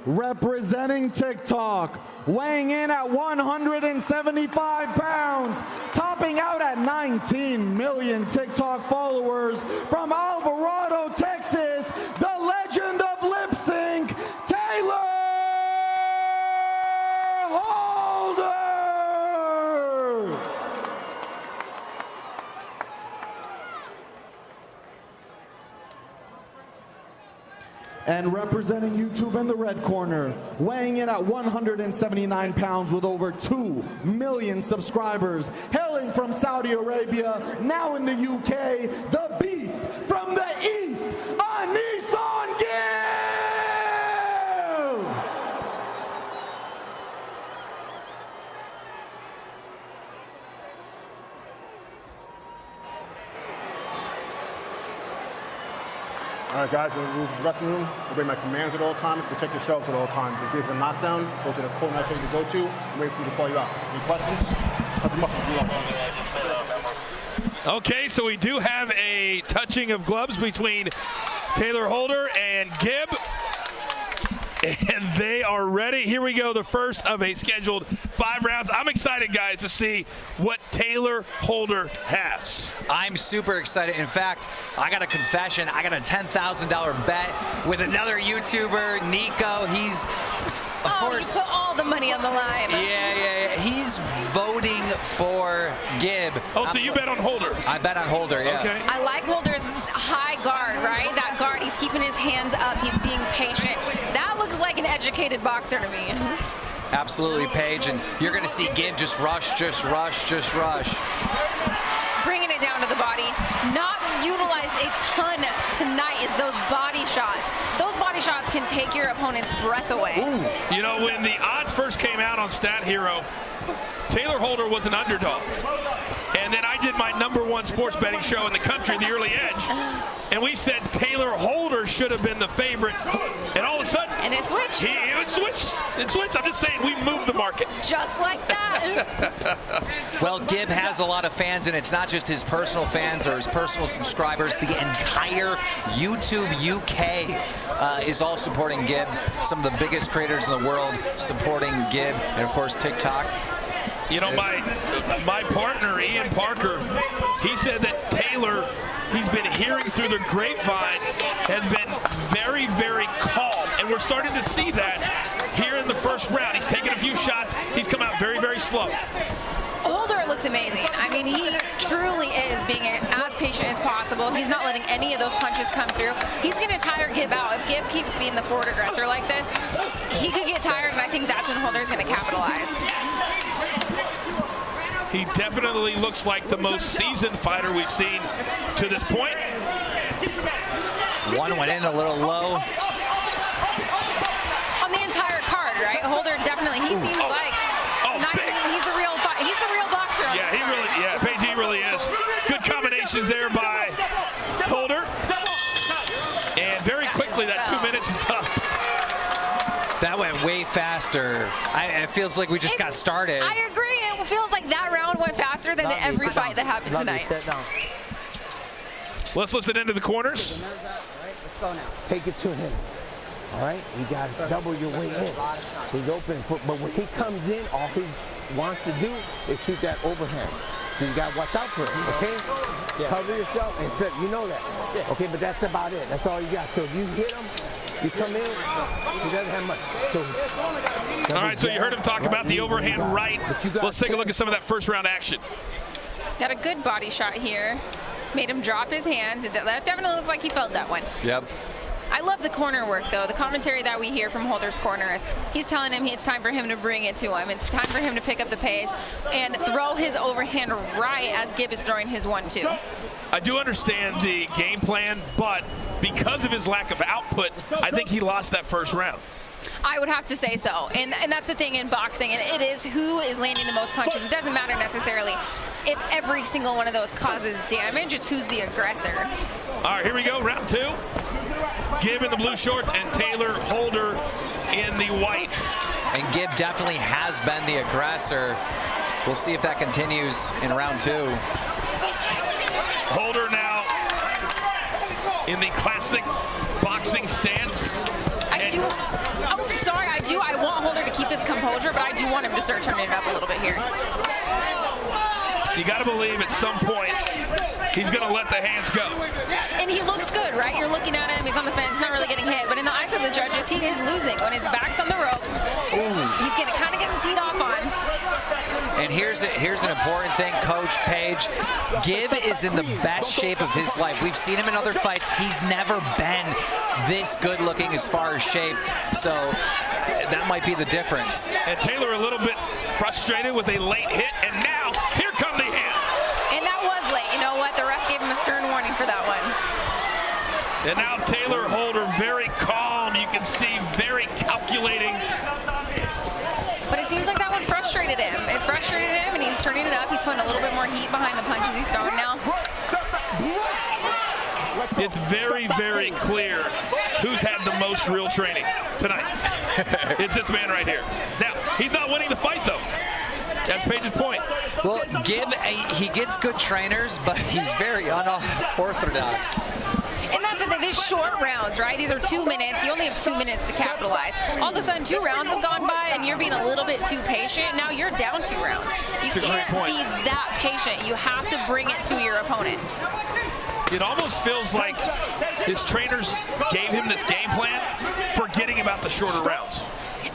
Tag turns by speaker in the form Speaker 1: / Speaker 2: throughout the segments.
Speaker 1: Representing TikTok, weighing in at 175 pounds, topping out at 19 million TikTok followers, from Alvarado, Texas, the legend of lip sync, Taylor Holder! And representing YouTube in the red corner, weighing in at 179 pounds with over 2 million subscribers, hailing from Saudi Arabia, now in the UK, the beast from the east, AnEsonGib!
Speaker 2: All right, guys, we're going to move to the dressing room. We'll bring my commands at all times, protect yourselves at all times. In case of a knockdown, go to the corner I tell you to go to, and wait for me to call you out. Any questions? Cut them up if you want.
Speaker 3: Okay, so we do have a touching of gloves between Taylor Holder and Gib. And they are ready. Here we go, the first of a scheduled 5 rounds. I'm excited, guys, to see what Taylor Holder has.
Speaker 4: I'm super excited. In fact, I got a confession. I got a $10,000 bet with another YouTuber, Nico. He's, of course,
Speaker 5: you put all the money on the line.
Speaker 4: Yeah. He's voting for Gib.
Speaker 3: Oh, so you bet on Holder?
Speaker 4: I bet on Holder, yeah.
Speaker 3: Okay.
Speaker 5: I like Holder's high guard, right? That guard, he's keeping his hands up. He's being patient. That looks like an educated boxer to me.
Speaker 4: Absolutely, Paige. And you're going to see Gib just rush.
Speaker 5: Bringing it down to the body. Not utilized a ton tonight is those body shots. Those body shots can take your opponent's breath away.
Speaker 3: Ooh. You know, when the odds first came out on Stat Hero, Taylor Holder was an underdog. And then I did my #1 sports betting show in the country, The Early Edge. And we said Taylor Holder should have been the favorite. And all of a sudden,
Speaker 5: and it switched.
Speaker 3: It switched. I'm just saying, we moved the market.
Speaker 5: Just like that.
Speaker 4: Well, Gib has a lot of fans, and it's not just his personal fans or his personal subscribers. The entire YouTube UK is all supporting Gib. Some of the biggest creators in the world supporting Gib, and of course TikTok.
Speaker 3: You know, my partner, Ian Parker, he said that Taylor, he's been hearing through the grapevine, has been very, very calm. And we're starting to see that here in the first round. He's taken a few shots. He's come out very, very slow.
Speaker 5: Holder looks amazing. I mean, he truly is being as patient as possible. He's not letting any of those punches come through. He's going to tire Gib out. If Gib keeps being the forward aggressor like this, he could get tired, and I think that's when Holder's going to capitalize.
Speaker 3: He definitely looks like the most seasoned fighter we've seen to this point.
Speaker 4: One went in a little low.
Speaker 5: On the entire card, right? Holder definitely, he seems like he's the real boxer.
Speaker 3: Yeah, Paige, he really is. Good combinations there by Holder. And very quickly, that 2 minutes is up.
Speaker 4: That went way faster. It feels like we just got started.
Speaker 5: I agree. It feels like that round went faster than every fight that happened tonight.
Speaker 3: Let's listen into the corners.
Speaker 6: Let's go now. Take it to him. All right? You got to double your weight in. He's open. But when he comes in, all he wants to do is shoot that overhand. So you got to watch out for him, okay? Yeah. Cover yourself and set. You know that. Yeah. Okay, but that's about it. That's all you got. So if you hit him, you come in, he doesn't have much. So,
Speaker 3: all right, so you heard him talk about the overhand right. Let's take a look at some of that first round action.
Speaker 5: Got a good body shot here. Made him drop his hands. That definitely looks like he felt that one.
Speaker 4: Yep.
Speaker 5: I love the corner work, though. The commentary that we hear from Holder's corner is he's telling him it's time for him to bring it to him. It's time for him to pick up the pace and throw his overhand right as Gib is throwing his 1-2.
Speaker 3: I do understand the game plan, but because of his lack of output, I think he lost that first round.
Speaker 5: I would have to say so. And that's the thing in boxing, and it is who is landing the most punches. It doesn't matter necessarily if every single one of those causes damage. It's who's the aggressor.
Speaker 3: All right, here we go, round 2. Gib in the blue shorts and Taylor Holder in the white.
Speaker 4: And Gib definitely has been the aggressor. We'll see if that continues in round 2.
Speaker 3: Holder now in the classic boxing stance.
Speaker 5: Oh, sorry. shoulder, but I do want him to start turning it up a little bit here.
Speaker 3: You got to believe at some point he's going to let the hands go.
Speaker 5: And he looks good, right? You're looking at him, he's on the fence, not really getting hit. But in the eyes of the judges, he is losing. When his back's on the ropes, he's kind of getting teed off on.
Speaker 4: And here's an important thing, Coach Page. Gib is in the best shape of his life. We've seen him in other fights. He's never been this good looking as far as shape. So that might be the difference.
Speaker 3: And Taylor a little bit frustrated with a late hit. And now, here come the hands.
Speaker 5: And that was late. You know what? The ref gave him a stern warning for that one.
Speaker 3: And now Taylor Holder very calm. You can see very calculating.
Speaker 5: But it seems like that one frustrated him. It frustrated him, and he's turning it up. He's putting a little bit more heat behind the punches he's throwing now.
Speaker 3: It's very, very clear who's had the most real training tonight. It's this man right here. Now, he's not winning the fight, though. That's Page's point.
Speaker 4: Well, Gib, he gets good trainers, but he's very unorthodox.
Speaker 5: And that's the thing, these short rounds, right? These are 2 minutes. You only have 2 minutes to capitalize. All of a sudden, 2 rounds have gone by, and you're being a little bit too patient. Now you're down 2 rounds. You can't be that patient. You have to bring it to your opponent.
Speaker 3: It almost feels like his trainers gave him this game plan, forgetting about the shorter rounds.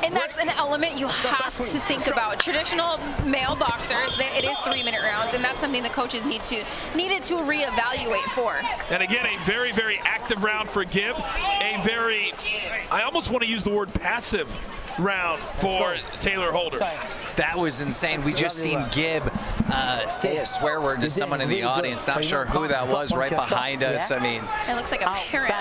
Speaker 5: And that's an element you have to think about. Traditional male boxers, it is 3-minute rounds, and that's something the coaches needed to reevaluate for.
Speaker 3: And again, a very, very active round for Gib. A very, I almost want to use the word passive round for Taylor Holder.
Speaker 4: That was insane. We just seen Gib say a swear word to someone in the audience. Not sure who that was right behind us. I mean,
Speaker 5: it looks like a parent.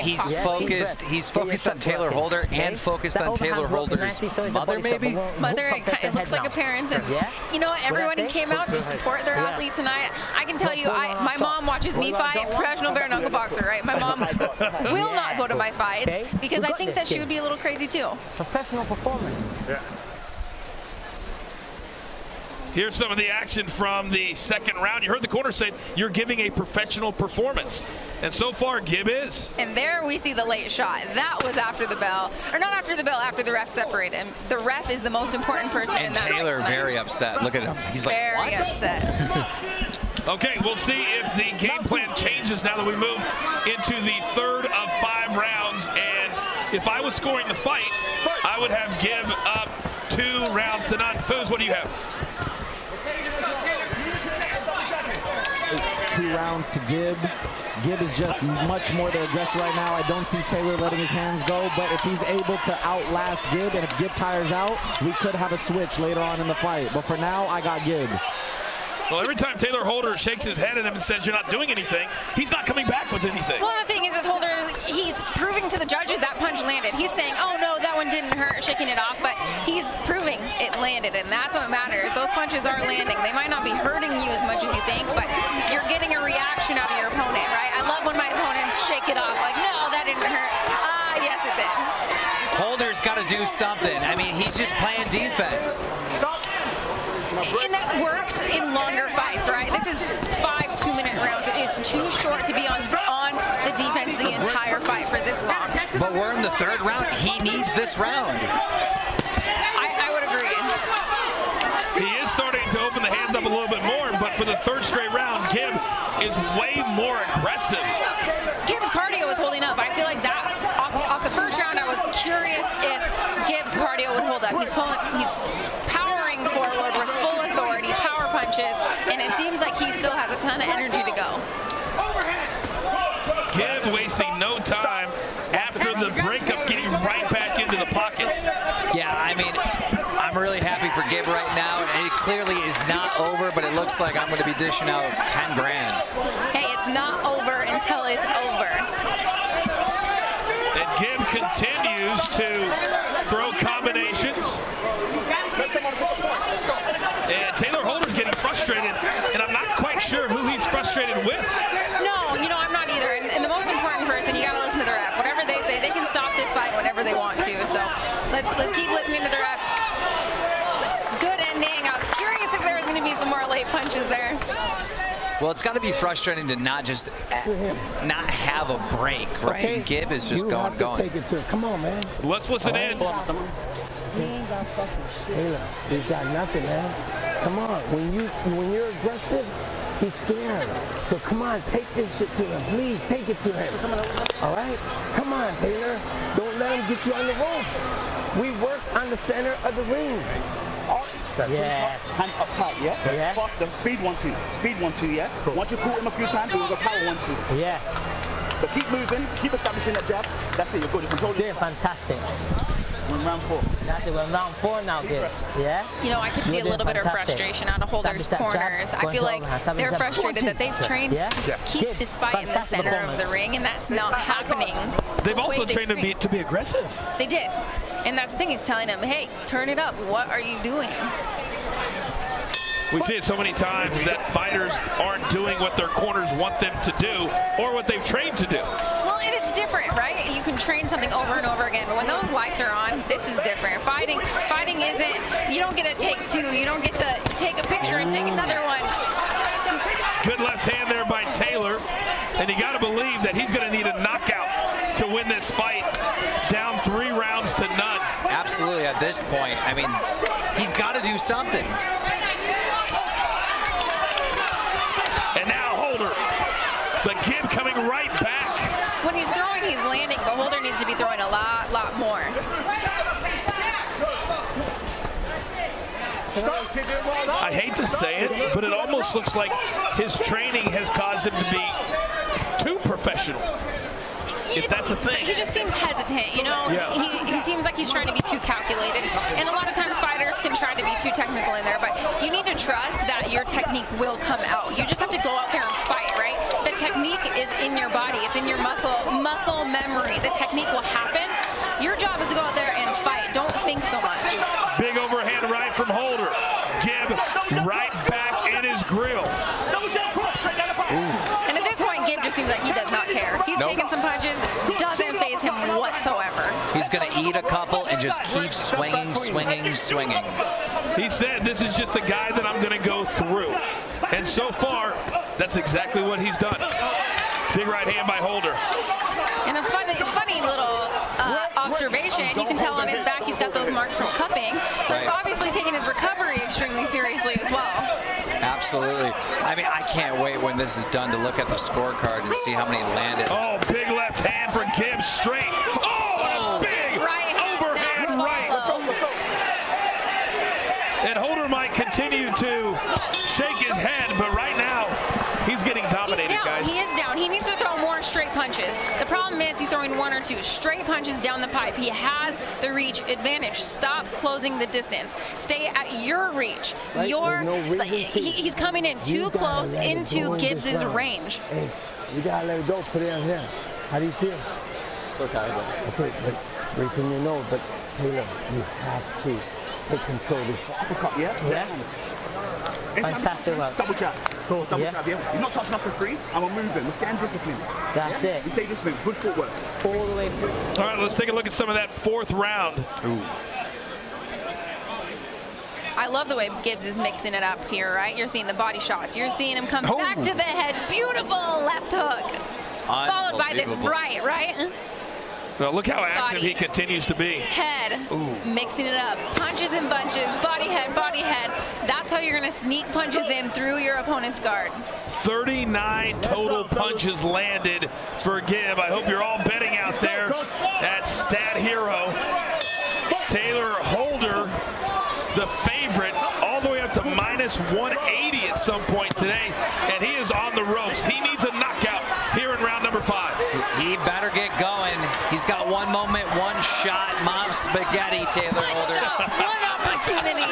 Speaker 4: He's focused. He's focused on Taylor Holder and focused on Taylor Holder's mother, maybe?
Speaker 5: Mother, it looks like a parent. And you know what? Everyone who came out to support their athlete tonight, I can tell you, my mom watches me fight, professional bare knuckle boxer, right? My mom will not go to my fights because I think that she would be a little crazy too.
Speaker 6: Professional performance.
Speaker 2: Yeah.
Speaker 3: Here's some of the action from the second round. You heard the corner say you're giving a professional performance. And so far, Gib is.
Speaker 5: And there we see the late shot. That was after the bell. Or not after the bell, after the ref separated him. The ref is the most important person in that.
Speaker 4: And Taylor very upset. Look at him. He's like, what?
Speaker 5: Very upset.
Speaker 3: Okay, we'll see if the game plan changes now that we move into the third of 5 rounds. And if I was scoring the fight, I would have Gib up 2 rounds to none. Faze, what do you have?
Speaker 1: 2 rounds to Gib. Gib is just much more the aggressor right now. I don't see Taylor letting his hands go, but if he's able to outlast Gib, and if Gib tires out, we could have a switch later on in the fight. But for now, I got Gib.
Speaker 3: Well, every time Taylor Holder shakes his head at him and says you're not doing anything, he's not coming back with anything.
Speaker 5: Well, the thing is Holder, he's proving to the judges that punch landed. He's saying, oh no, that one didn't hurt, shaking it off, but he's proving it landed, and that's what matters. Those punches are landing. They might not be hurting you as much as you think, but you're getting a reaction out of your opponent, right? I love when my opponents shake it off, like, no, that didn't hurt. Yes, it did.
Speaker 4: Holder's got to do something. I mean, he's just playing defense.
Speaker 5: And that works in longer fights, right? This is 5 2-minute rounds. It is too short to be on the defense the entire fight for this long.
Speaker 4: But we're in the 3rd round. He needs this round.
Speaker 5: I would agree.
Speaker 3: He is starting to open the hands up a little bit more, but for the 3rd straight round, Gib is way more aggressive.
Speaker 5: Gib's cardio was holding up. I feel like that, off the 1st round, I was curious if Gib's cardio would hold up. He's powering forward with full authority, power punches, and it seems like he still has a ton of energy to go.
Speaker 3: Gib wasting no time after the breakup, getting right back into the pocket.
Speaker 4: Yeah, I mean, I'm really happy for Gib right now. It clearly is not over, but it looks like I'm going to be dishing out 10 grand.
Speaker 5: Hey, it's not over until it's over.
Speaker 3: And Gib continues to throw combinations. And Taylor Holder's getting frustrated, and I'm not quite sure who he's frustrated with.
Speaker 5: No, you know, I'm not either. And the most important person, you got to listen to the ref. Whatever they say, they can stop this fight whenever they want to. So let's keep listening to the ref. Good ending. I was curious if there was going to be some more late punches there.
Speaker 4: Well, it's got to be frustrating to not have a break, right?
Speaker 6: Okay.
Speaker 4: Gib is just going.
Speaker 6: Take it to him. Come on, man.
Speaker 3: Let's listen in.
Speaker 6: nothing.
Speaker 7: He ain't got fucking shit.
Speaker 6: Taylor, he's got nothing, man. Come on, when you're aggressive, he's scared. So come on, take this shit to him. Please, take it to him. All right? Come on, Taylor. Don't let him get you on the rope. We work on the center of the ring.
Speaker 7: Yes.
Speaker 8: Hand up tight, yeah?
Speaker 7: Yeah.
Speaker 8: Fast, the speed 1-2. Speed 1-2, yeah?
Speaker 6: Cool.
Speaker 8: Once you caught him a few times, it was a power 1-2.
Speaker 7: Yes.
Speaker 8: But keep moving, keep establishing that jab. That's it, you're good. You're controlling
Speaker 7: They're fantastic.
Speaker 8: We're in round 4.
Speaker 7: That's it. We're in round 4 now, Gibbs. Yeah?
Speaker 5: You know, I could see a
Speaker 7: You're
Speaker 5: little bit of
Speaker 7: fantastic.
Speaker 5: frustration out of Holder's
Speaker 7: Establish that jab,
Speaker 5: corners.
Speaker 7: go
Speaker 5: I feel
Speaker 7: into
Speaker 5: like
Speaker 7: overhand, establish
Speaker 5: they're
Speaker 7: that
Speaker 5: frustrated that they've trained
Speaker 7: Yeah?
Speaker 5: to just keep
Speaker 7: Gibbs,
Speaker 5: this fight in the
Speaker 7: fantastic
Speaker 5: center of the
Speaker 7: performance.
Speaker 5: ring, and that's not happening.
Speaker 3: They've
Speaker 5: the
Speaker 3: also
Speaker 5: way they
Speaker 3: trained him
Speaker 5: train.
Speaker 3: to be aggressive.
Speaker 5: They did. And that's the thing, he's telling him, hey, turn it up. What are you doing?
Speaker 3: We see it so many times that fighters aren't doing what their corners want them to do or what they've trained to do.
Speaker 5: Well, and it's different, right? You can train something over and over again, but when those lights are on, this is different. Fighting isn't, you don't get to take 2, you don't get to take a picture and take another one.
Speaker 3: Good left hand there by Taylor, and you got to believe that he's going to need a knockout to win this fight, down 3 rounds to none.
Speaker 4: Absolutely, at this point, I mean, he's got to do something.
Speaker 3: And now Holder, but Gibb coming right back.
Speaker 5: When he's throwing, he's landing, but Holder needs to be throwing a lot more.
Speaker 3: I hate to say it, but it almost looks like his training has caused him to be too professional, if that's a thing.
Speaker 5: He just seems hesitant, you know?
Speaker 3: Yeah.
Speaker 5: He seems like he's trying to be too calculated. And a lot of times fighters can try to be too technical in there, but you need to trust that your technique will come out. You just have to go out there and fight, right? The technique is in your body. It's in your muscle memory. The technique will happen. Your job is to go out there and fight. Don't think so much.
Speaker 3: Big overhand right from Holder. Gibb right back in his grill.
Speaker 5: And at this point, Gibb just seems like he does not care. He's taking some punches, doesn't faze him whatsoever.
Speaker 4: He's going to eat a couple and just keep swinging.
Speaker 3: He said, this is just a guy that I'm going to go through. And so far, that's exactly what he's done. Big right hand by Holder.
Speaker 5: And a funny little observation, you can tell on his back he's got those marks from cupping. So he's obviously taking his recovery extremely seriously as well.
Speaker 4: Absolutely. I mean, I can't wait when this is done to look at the scorecard and see how many landed.
Speaker 3: Oh, big left hand for Gibb straight. Oh, and a big
Speaker 5: right
Speaker 3: overhand right. And Holder might continue to shake his head, but right now he's getting dominated,
Speaker 5: He's down.
Speaker 3: guys.
Speaker 5: He is down. He needs to throw more straight punches. The problem is he's throwing 1 or 2 straight punches down the pipe. He has the reach advantage. Stop closing the distance. Stay at your reach.
Speaker 6: Right?
Speaker 5: He's coming in too close into Gibbs's range.
Speaker 6: Hey, you gotta let it go. Put it on him. How do you feel? Okay, but right from your nose. But Taylor, you have to take control of this.
Speaker 8: Uppercut, yeah?
Speaker 7: Yeah. Fantastic work.
Speaker 8: Double jab. Double
Speaker 7: Yeah.
Speaker 8: jab, yeah? You're not touching us for free, and we're moving. We're staying disciplined.
Speaker 7: That's it.
Speaker 8: We stay disciplined. Good footwork.
Speaker 7: All the way through.
Speaker 3: All right, let's take a look at some of that 4th round.
Speaker 5: I love the way Gibbs is mixing it up here, right? You're seeing the body shots. You're seeing him come back to the head. Beautiful left hook. Followed by this right?
Speaker 3: Well, look how active
Speaker 5: Body.
Speaker 3: he continues to be.
Speaker 5: Head, mixing it up. Punches and bunches, body head. That's how you're going to sneak punches in through your opponent's guard.
Speaker 3: 39 total punches landed for Gibb. I hope you're all betting out there at Stat Hero. Taylor Holder, the favorite, all the way up to minus 180 at some point today, and he is on the ropes. He needs a knockout here in round number 5.
Speaker 4: He better get going. He's got one moment, one shot. Mom spaghetti, Taylor
Speaker 5: One
Speaker 4: Holder.
Speaker 5: shot, one opportunity.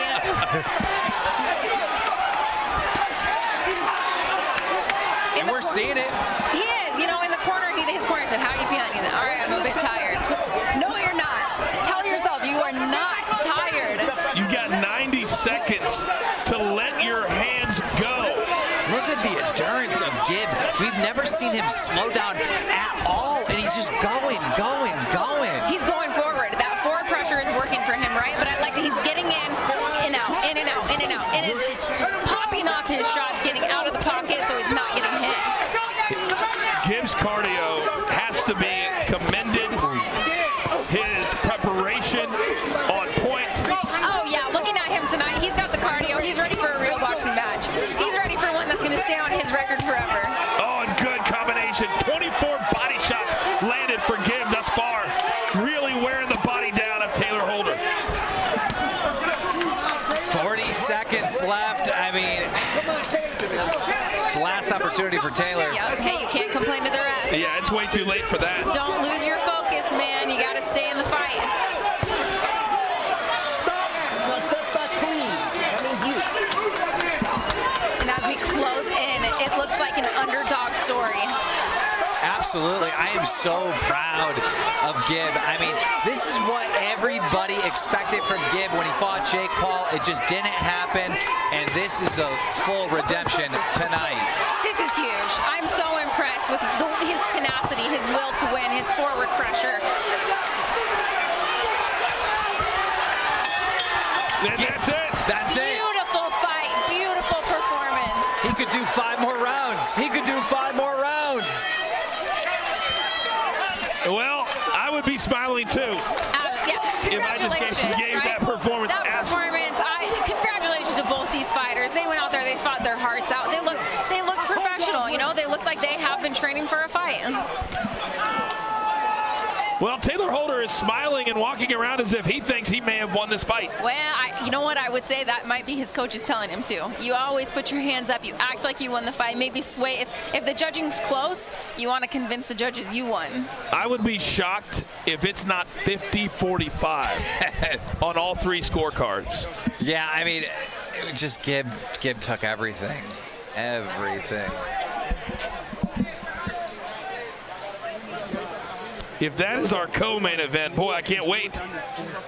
Speaker 4: And we're seeing it.
Speaker 5: He is. You know, in the corner, his corner said, how are you feeling? He's like, all right, I'm a bit tired. No, you're not. Tell yourself you are not tired.
Speaker 3: You got 90 seconds to let your hands go.
Speaker 4: Look at the endurance of Gibb. We've never seen him slow down at all, and he's just going.
Speaker 5: He's going forward. That forward pressure is working for him, right? But I like that he's getting in and out, popping off his shots, getting out of the pocket so he's not getting hit.
Speaker 3: Gibbs' cardio has to be commended. His preparation on point.
Speaker 4: seconds left. I mean, it's the last opportunity for Taylor.
Speaker 5: Yep. Hey, you can't complain to the ref.
Speaker 3: Yeah, it's way too late for that.
Speaker 5: Don't lose your focus, man. You got to stay in the fight.
Speaker 8: Step back clean. That means you.
Speaker 5: And as we close in, it looks like an underdog story.
Speaker 4: Absolutely. I am so proud of Gib. I mean, this is what everybody expected from Gib when he fought Jake Paul. It just didn't happen, and this is a full redemption tonight.
Speaker 5: This is huge. I'm so impressed with his tenacity, his will to win, his forward pressure.
Speaker 3: That's it.
Speaker 4: That's it.
Speaker 5: Beautiful fight, beautiful performance.
Speaker 4: He could do 5 more rounds. He could do 5 more rounds.
Speaker 3: Well, I would be smiling too.
Speaker 5: Yeah,
Speaker 3: If I just gave
Speaker 5: right?
Speaker 3: that performance.
Speaker 5: That performance, congratulations to both these fighters. They went out there, they fought their hearts out. They looked professional, you know? They looked like they have been training for a fight.
Speaker 3: Well, Taylor Holder is smiling and walking around as if he thinks he may have won this fight.
Speaker 5: Well, you know what? I would say that might be his coaches telling him to. You always put your hands up. You act like you won the fight. Maybe sway. If the judging's close, you want to convince the judges you won.
Speaker 3: I would be shocked if it's not 50-45 on all 3 scorecards.
Speaker 4: Yeah, I mean, it just Gib took everything. Everything.
Speaker 3: If that is our co-main event, boy, I can't wait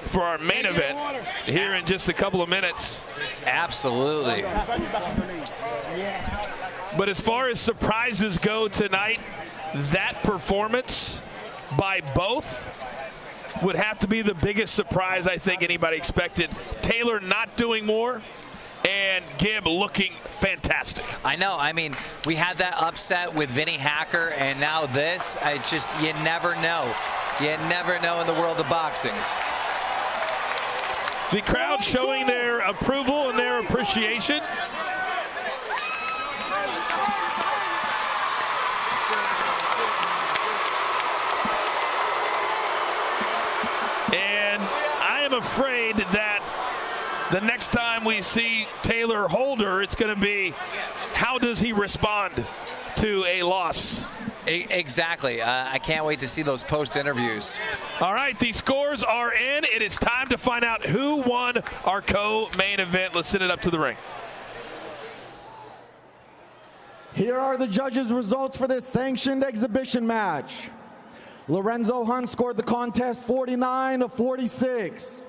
Speaker 3: for our main event here in just a couple of minutes.
Speaker 4: Absolutely.
Speaker 3: But as far as surprises go tonight, that performance by both would have to be the biggest surprise I think anybody expected. Taylor not doing more, and Gib looking fantastic.
Speaker 4: I know. I mean, we had that upset with Vinnie Hacker, and now this. It's just, you never know. You never know in the world of boxing.
Speaker 3: The crowd showing their approval and their appreciation. And I am afraid that the next time we see Taylor Holder, it's going to be, how does he respond to a loss?
Speaker 4: Exactly. I can't wait to see those post-interviews.
Speaker 3: All right, the scores are in. It is time to find out who won our co-main event. Let's send it up to the ring.
Speaker 1: Here are the judges' results for this sanctioned exhibition match. Lorenzo Hunt scored the contest 49-46.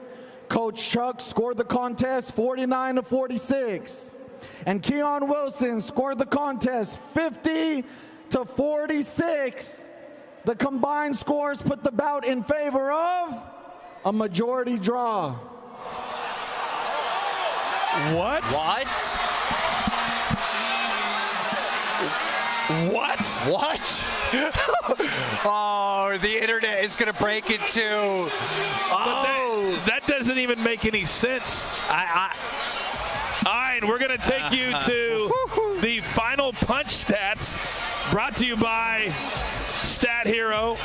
Speaker 1: Coach Chuck scored the contest 49-46. And Keon Wilson scored the contest 50-46. The combined scores put the bout in favor of a majority draw.
Speaker 3: What?
Speaker 4: What?
Speaker 3: What?
Speaker 4: What? Oh, the internet is going to break into. Oh,
Speaker 3: that doesn't even make any sense. All right, we're going to take you to the final punch stats, brought to you by Stat Hero.